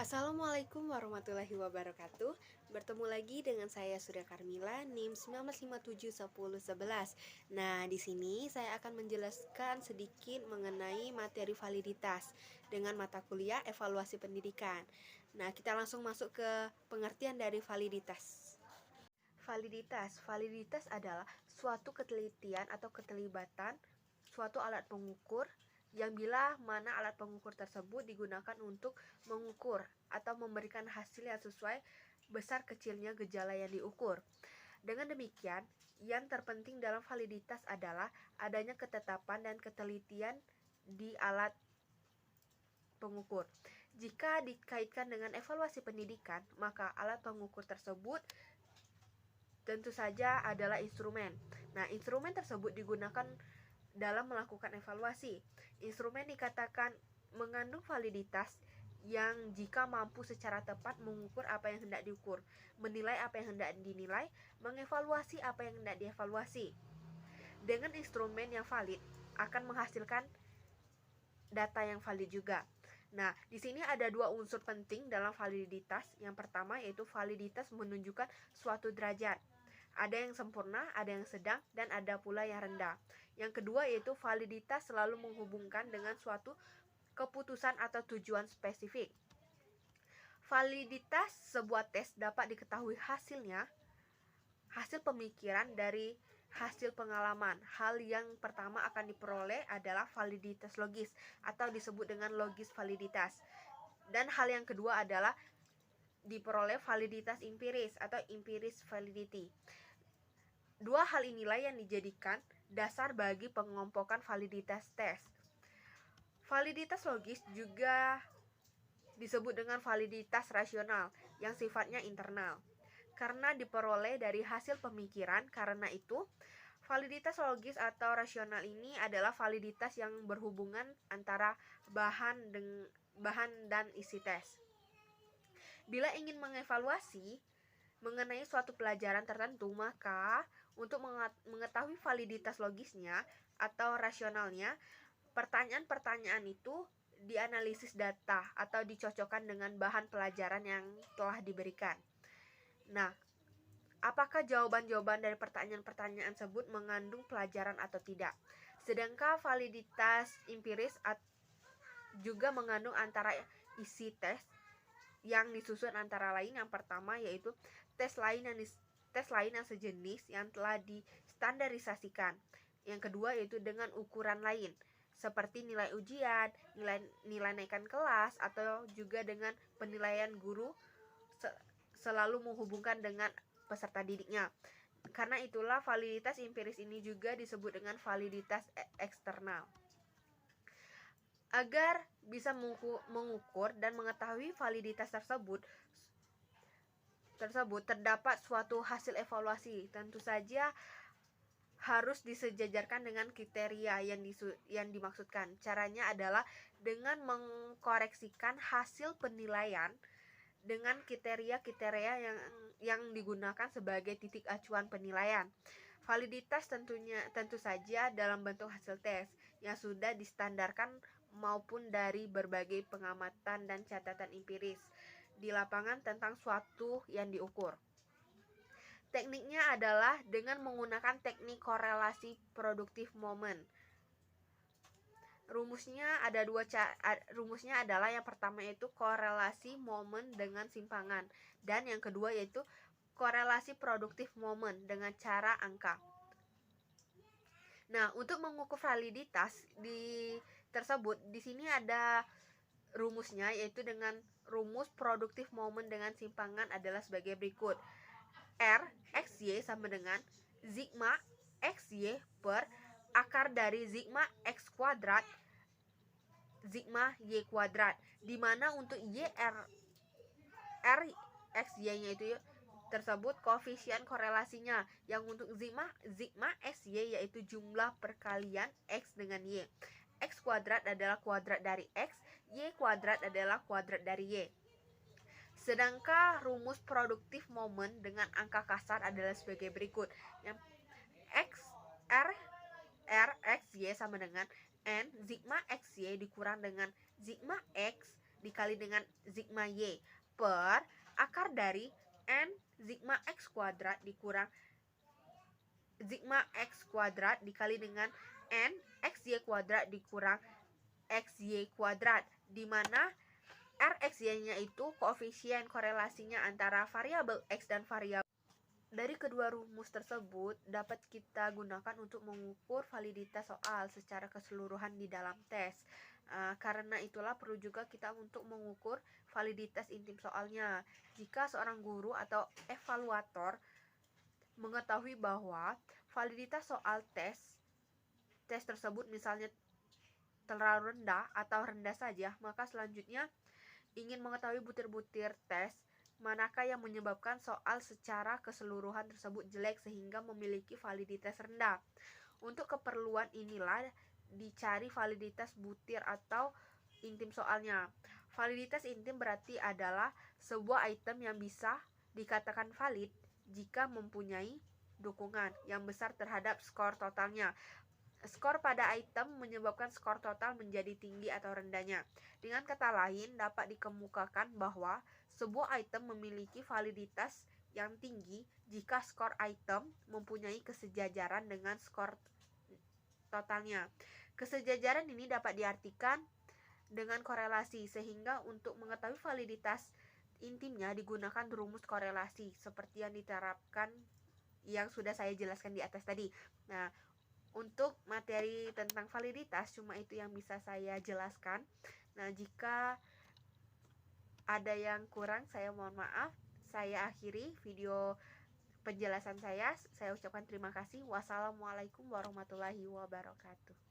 Assalamualaikum warahmatullahi wabarakatuh. Bertemu lagi dengan saya Surya Karmila, NIM 19571011. Nah, di sini saya akan menjelaskan sedikit mengenai materi validitas dengan mata kuliah evaluasi pendidikan. Nah, kita langsung masuk ke pengertian dari validitas. Validitas adalah suatu ketelitian atau keterlibatan suatu alat pengukur yang bila mana alat pengukur tersebut digunakan untuk mengukur atau memberikan hasil yang sesuai besar kecilnya gejala yang diukur. Dengan demikian, yang terpenting dalam validitas adalah adanya ketetapan dan ketelitian di alat pengukur. Jika dikaitkan dengan evaluasi pendidikan, maka alat pengukur tersebut tentu saja adalah instrumen. Nah, instrumen tersebut digunakan dalam melakukan evaluasi. Instrumen dikatakan mengandung validitas yang jika mampu secara tepat mengukur apa yang hendak diukur, menilai apa yang hendak dinilai, mengevaluasi apa yang hendak dievaluasi. Dengan instrumen yang valid akan menghasilkan data yang valid juga. Nah, di sini ada dua unsur penting dalam validitas. Yang pertama yaitu validitas menunjukkan suatu derajat. Ada yang sempurna, ada yang sedang, dan ada pula yang rendah. Yang kedua yaitu validitas selalu menghubungkan dengan suatu keputusan atau tujuan spesifik. Validitas sebuah tes dapat diketahui hasilnya, hasil pemikiran dari hasil pengalaman. Hal yang pertama akan diperoleh adalah validitas logis atau disebut dengan logis validitas. Dan hal yang kedua adalah diperoleh validitas empiris atau empiris validity. Dua hal inilah yang dijadikan dasar bagi pengompokan validitas tes. Validitas logis juga disebut dengan validitas rasional yang sifatnya internal, karena diperoleh dari hasil pemikiran. Karena itu, validitas logis atau rasional ini adalah validitas yang berhubungan antara bahan dan isi tes. Bila ingin mengevaluasi mengenai suatu pelajaran tertentu, maka untuk mengetahui validitas logisnya atau rasionalnya, pertanyaan-pertanyaan itu dianalisis data atau dicocokkan dengan bahan pelajaran yang telah diberikan. Nah, apakah jawaban-jawaban dari pertanyaan-pertanyaan tersebut mengandung pelajaran atau tidak? Sedangkan validitas empiris juga mengandung antara isi tes yang disusun antara lain. Yang pertama yaitu tes lain yang sejenis yang telah distandarisasikan. Yang kedua yaitu dengan ukuran lain seperti nilai ujian, nilai naikan kelas, atau juga dengan penilaian guru selalu menghubungkan dengan peserta didiknya. Karena itulah validitas empiris ini juga disebut dengan validitas eksternal. Agar bisa mengukur dan mengetahui validitas tersebut terdapat suatu hasil evaluasi. Tentu saja harus disejajarkan dengan kriteria yang dimaksudkan. Caranya adalah dengan mengkoreksikan hasil penilaian dengan kriteria-kriteria yang digunakan sebagai titik acuan penilaian. Validitas tentu saja dalam bentuk hasil tes yang sudah distandarkan maupun dari berbagai pengamatan dan catatan empiris di lapangan tentang suatu yang diukur. Tekniknya adalah dengan menggunakan teknik korelasi produktif momen. Rumusnya adalah yang pertama yaitu korelasi momen dengan simpangan, dan yang kedua yaitu korelasi produktif momen dengan cara angka. Nah, untuk mengukur validitas di sini ada rumusnya, yaitu dengan rumus produktif momen dengan simpangan adalah sebagai berikut. R XY sama dengan sigma XY per akar dari sigma X kuadrat sigma Y kuadrat, dimana untuk R XY nya itu tersebut koefisien korelasinya, yang untuk sigma XY yaitu jumlah perkalian X dengan Y. X kuadrat adalah kuadrat dari X, Y kuadrat adalah kuadrat dari Y. Sedangkan rumus produktif momen dengan angka kasar adalah sebagai berikut. Yang R X Y sama dengan N sigma XY dikurang dengan sigma X dikali dengan sigma Y per akar dari N sigma X kuadrat dikurang sigma X kuadrat dikali dengan N XY kuadrat dikurang XY kuadrat, di mana RXY-nya itu koefisien korelasinya antara variabel X dan variabel. Dari kedua rumus tersebut dapat kita gunakan untuk mengukur validitas soal secara keseluruhan di dalam tes. Karena itulah perlu juga kita untuk mengukur validitas intim soalnya. Jika seorang guru atau evaluator mengetahui bahwa validitas soal tes tersebut misalnya terlalu rendah atau rendah saja, maka selanjutnya ingin mengetahui butir-butir tes manakah yang menyebabkan soal secara keseluruhan tersebut jelek sehingga memiliki validitas rendah. Untuk keperluan inilah dicari validitas butir atau intim soalnya. Validitas intim berarti adalah sebuah item yang bisa dikatakan valid jika mempunyai dukungan yang besar terhadap skor totalnya. Skor pada item menyebabkan skor total menjadi tinggi atau rendahnya. Dengan kata lain, dapat dikemukakan bahwa sebuah item memiliki validitas yang tinggi jika skor item mempunyai kesejajaran dengan skor totalnya. Kesejajaran ini dapat diartikan dengan korelasi, sehingga untuk mengetahui validitas intimnya digunakan rumus korelasi seperti yang diterapkan yang sudah saya jelaskan di atas tadi. Nah, untuk materi tentang validitas cuma itu yang bisa saya jelaskan. Nah, jika ada yang kurang saya mohon maaf. Saya akhiri video penjelasan saya. Saya ucapkan terima kasih. Wassalamualaikum warahmatullahi wabarakatuh.